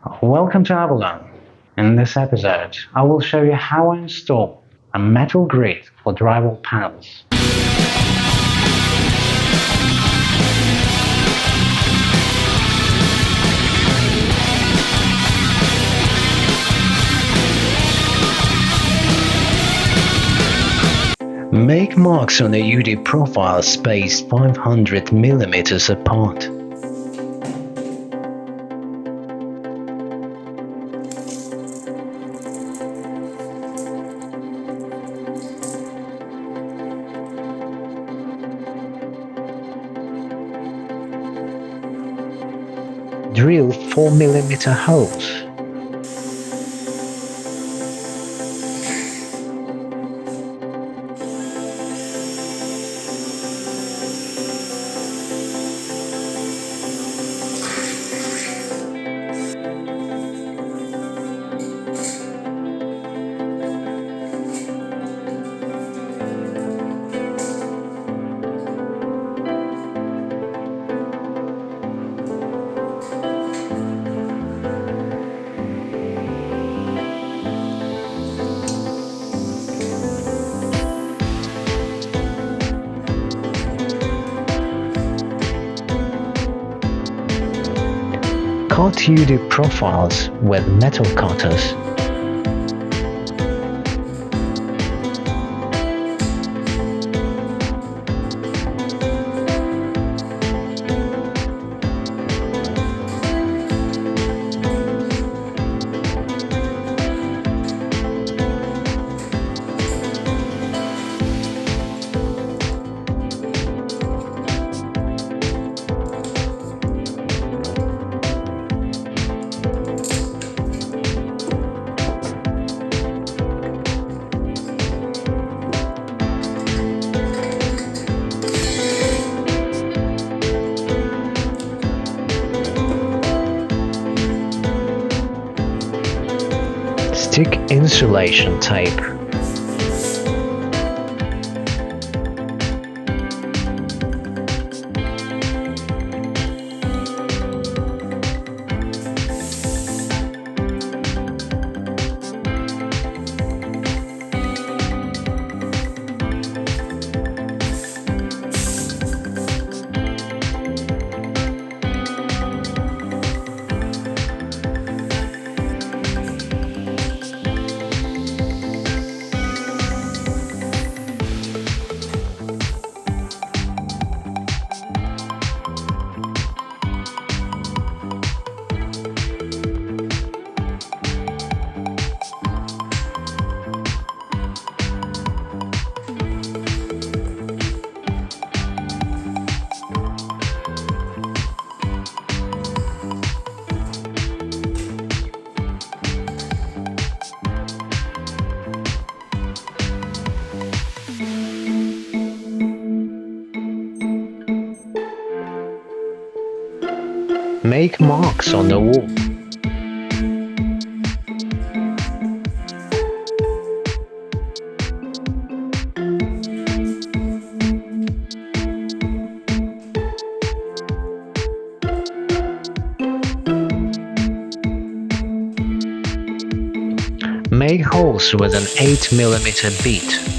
Welcome to Avalon. In this episode, I will show you how I install a metal grid for drywall panels. Make marks on a UD profile spaced 500 mm apart. Drill 4 mm holes. Cut UD profiles with metal cutters. Stick insulation tape. Make marks on the wall. Make holes with an 8 mm bead.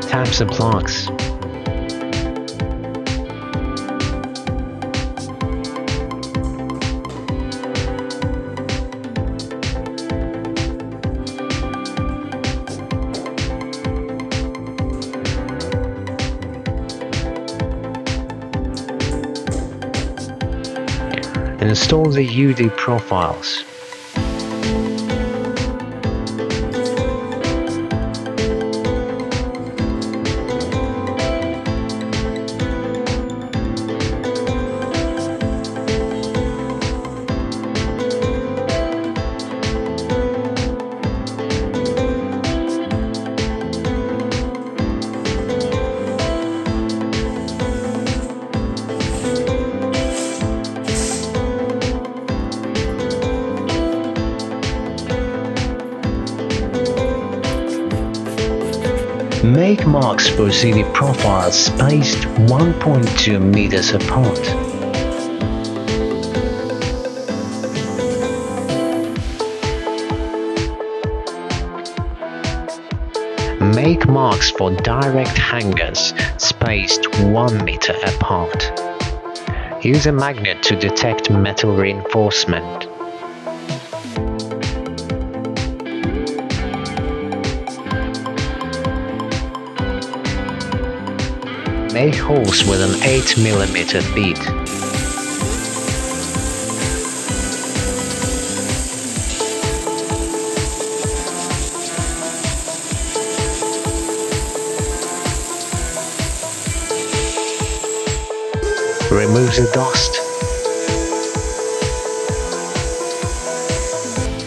Tabs and plugs. Install the UD profiles. Make marks for CD profiles spaced 1.2 meters apart. Make marks for direct hangers spaced 1 meter apart. Use a magnet to detect metal reinforcement. Make holes with an 8mm bead. Remove the dust.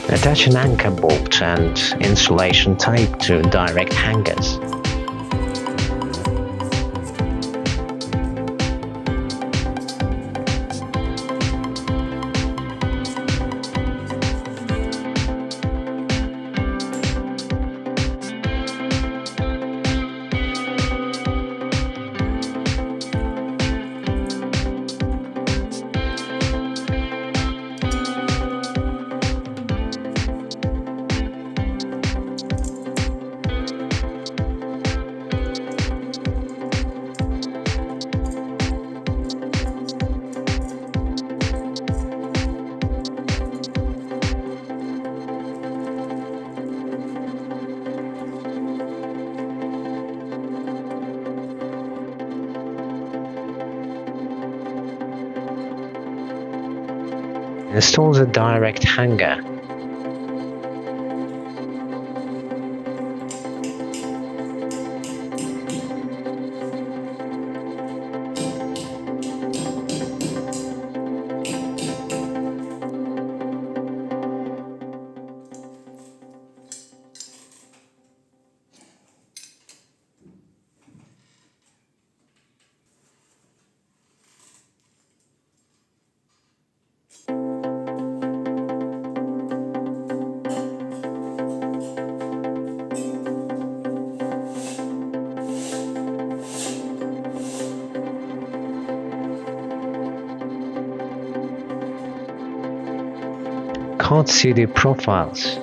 Attach an anchor bolt and insulation tape to direct hangers. Install the direct hanger. Cut CD profiles.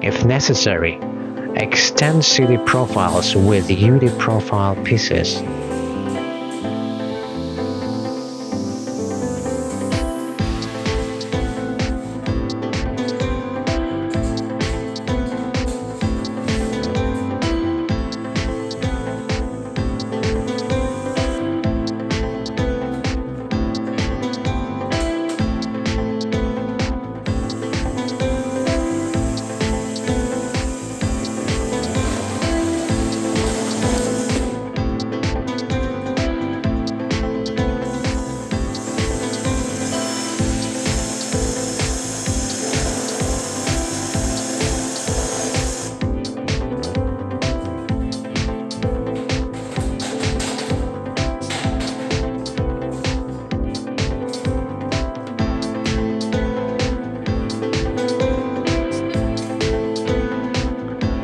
If necessary, extend CD profiles with UD profile pieces.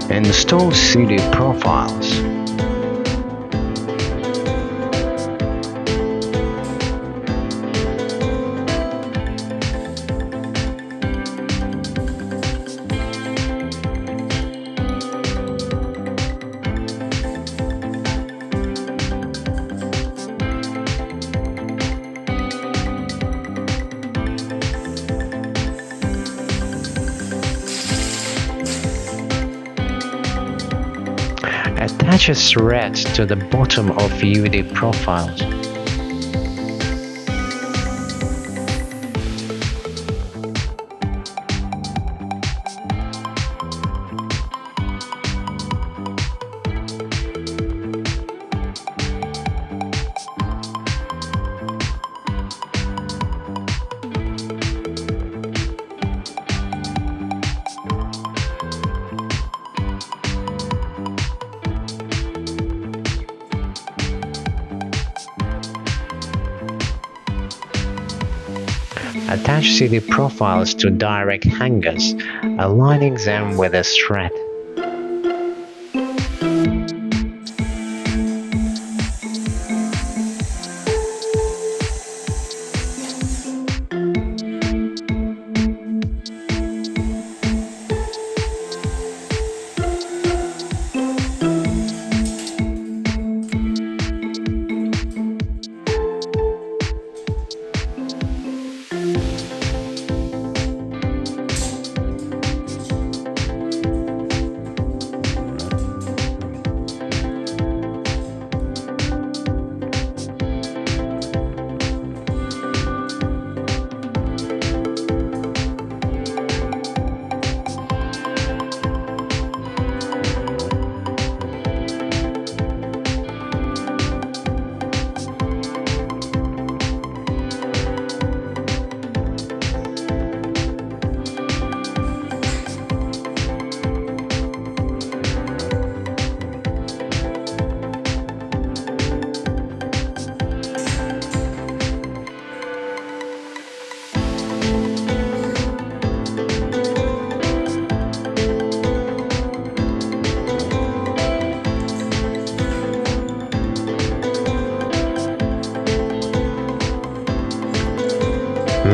Install CD profiles. Attach a thread to the bottom of UD profiles. Attach CD profiles to direct hangers, aligning them with a thread.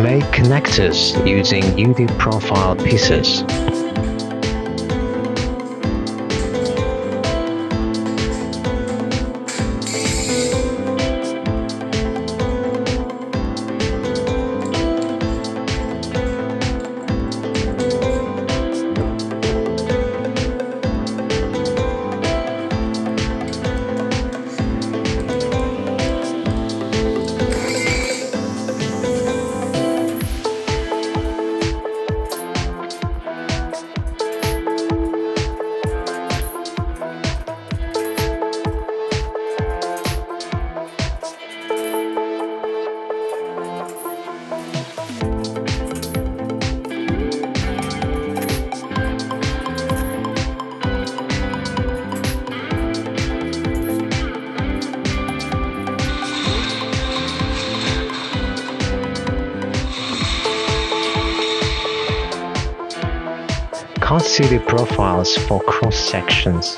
Make connectors using UD profile pieces. Cut CD profiles for cross sections.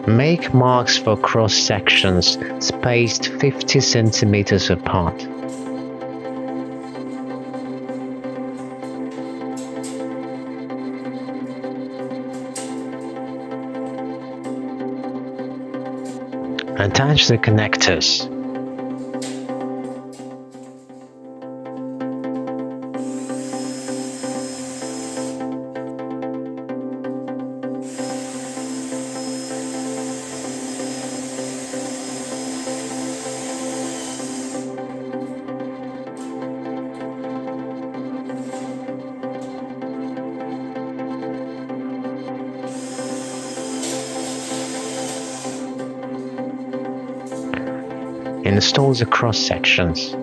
Make marks for cross sections spaced 50 centimeters apart. Attach the connectors. Install the cross sections.